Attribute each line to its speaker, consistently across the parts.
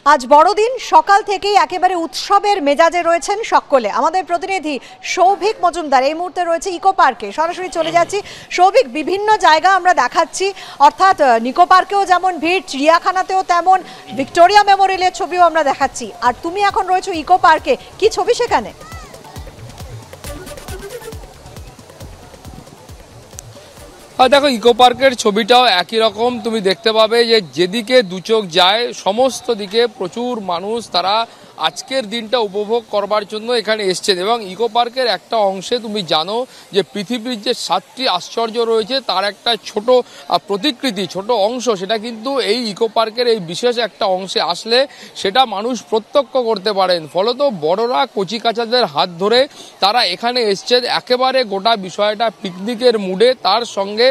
Speaker 1: আজ বড়দিন, সকাল থেকেই একেবারে উৎসবের মেজাজে রয়েছেন সকলে। আমাদের প্রতিনিধি সৌভিক মজুমদার এই মুহূর্তে রয়েছে ইকো পার্কে। সরাসরি চলে যাচ্ছি। সৌভিক, বিভিন্ন জায়গা আমরা দেখাচ্ছি, অর্থাৎ নিকো পার্কেও যেমন ভিড়, চিড়িয়াখানাতেও তেমন, ভিক্টোরিয়া মেমোরিয়ালের ছবিও আমরা দেখাচ্ছি। আর তুমি এখন রয়েছো ইকো পার্কে, কি ছবি সেখানে?
Speaker 2: দেখো, ইকো পার্কের ছবিটাও একই রকম। তুমি দেখতে পাবে যে যেদিকে দু চোখ যায় সমস্ত দিকে প্রচুর মানুষ, তারা আজকের দিনটা উপভোগ করবার জন্য এখানে এসছেন। এবং ইকো পার্কের একটা অংশে তুমি জানো যে পৃথিবীর যে 7টি আশ্চর্য রয়েছে তার একটা ছোট প্রতিকৃতি, ছোট অংশ, সেটা কিন্তু এই ইকো পার্কের এই বিশেষ একটা অংশে আসলে সেটা মানুষ প্রত্যক্ষ করতে পারেন। ফলত বড়রা কচিকাচাদের হাত ধরে তারা এখানে এসছেন একেবারে গোটা বিষয়টা পিকনিকের মুডে, তার সঙ্গে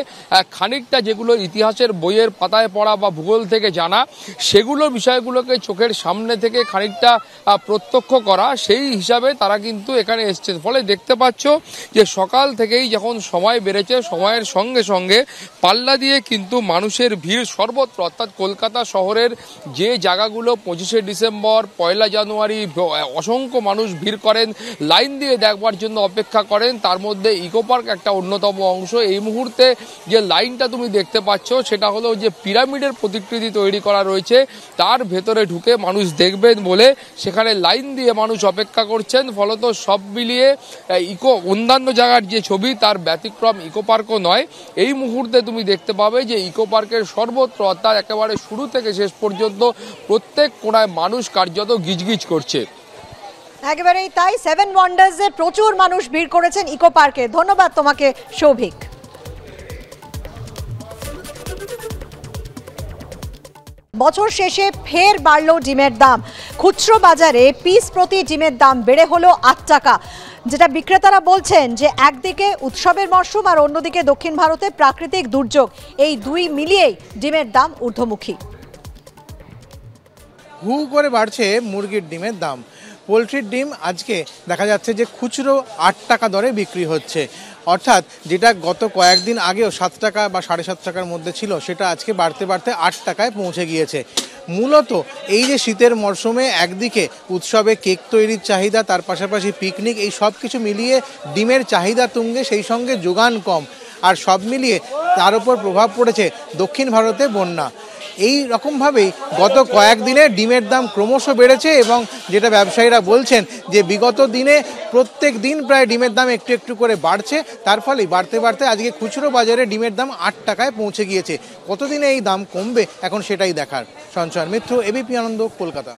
Speaker 2: খানিকটা যেগুলো ইতিহাসের বইয়ের পাতায় পড়া বা ভূগোল থেকে জানা সেগুলো বিষয়গুলোকে চোখের সামনে থেকে খানিকটা প্রত্যক্ষ করা, সেই হিসাবে তারা কিন্তু এখানে এসছেন। ফলে দেখতে পাচ্ছ যে সকাল থেকেই যখন সময় বেড়েছে, সময়ের সঙ্গে সঙ্গে পাল্লা দিয়ে কিন্তু মানুষের ভিড় সর্বত্র, অর্থাৎ কলকাতা শহরের যে জায়গাগুলো 25শে ডিসেম্বর, 1লা জানুয়ারি অসংখ্য মানুষ ভিড় করেন, লাইন দিয়ে দেখবার জন্য অপেক্ষা করেন, তার মধ্যে ইকো পার্ক একটা অন্যতম অংশ। এই মুহূর্তে যে লাইনটা তুমি দেখতে পাচ্ছ সেটা হলো যে পিরামিডের প্রতিকৃতি তৈরি করা রয়েছে, তার ভেতরে ঢুকে মানুষ দেখবেন বলে সেখানে লাইন দিয়ে মানুষ অপেক্ষা করছেন। ফলত সব মিলিয়ে অন্যান্য জায়গার যে ছবি তার ব্যতিক্রম ইকো পার্কও নয়। এই মুহূর্তে তুমি দেখতে পাবে যে ইকো পার্কের সর্বত্র, অর্থাৎ একেবারে শুরু থেকে শেষ পর্যন্ত প্রত্যেক কোণায় মানুষ কার্যত গিজগিজ করছে।
Speaker 1: একেবারেই তাই, 7 ওয়ান্ডার্সে প্রচুর মানুষ ভিড় করেছেন ইকো পার্কে। ধন্যবাদ তোমাকে সৌভিক। বছর শেষে ফের বাড়ল ডিমের দাম। খুচরো বাজারে পিস প্রতি ডিমের দাম বেড়ে হলো 8 টাকা। যেটা বিক্রেতারা বলছেন যে একদিকে উৎসবের মরশুম আর অন্যদিকে দক্ষিণ ভারতে প্রাকৃতিক দুর্যোগ, এই দুই মিলিয়েই ডিমের দাম ঊর্ধ্বমুখী।
Speaker 3: হু করে বাড়ছে মুরগির ডিমের দাম। পোলট্রির ডিম আজকে দেখা যাচ্ছে যে খুচরো 8 টাকা দরে বিক্রি হচ্ছে, অর্থাৎ যেটা গত কয়েকদিন আগেও 7 টাকা বা 7.5 টাকার মধ্যে ছিল সেটা আজকে বাড়তে বাড়তে 8 টাকায় পৌঁছে গিয়েছে। মূলত এই যে শীতের মরশুমে একদিকে উৎসবে কেক তৈরির চাহিদা, তার পাশাপাশি পিকনিক, এই সব কিছু মিলিয়ে ডিমের চাহিদা তুঙ্গে, সেই সঙ্গে যোগান কম, আর সব মিলিয়ে তার উপর প্রভাব পড়েছে দক্ষিণ ভারতে বন্যা। এই রকমভাবেই গত কয়েকদিনে ডিমের দাম ক্রমশ বেড়েছে এবং যেটা ব্যবসায়ীরা বলছেন যে বিগত দিনে প্রত্যেক দিন প্রায় ডিমের দাম একটু একটু করে বাড়ছে, তার ফলেই বাড়তে বাড়তে আজকে খুচরো বাজারে ডিমের দাম 8 টাকায় পৌঁছে গিয়েছে। কতদিনে এই দাম কমবে এখন সেটাই দেখার। সঞ্চয়ন মিত্র, এবিপি আনন্দ, কলকাতা।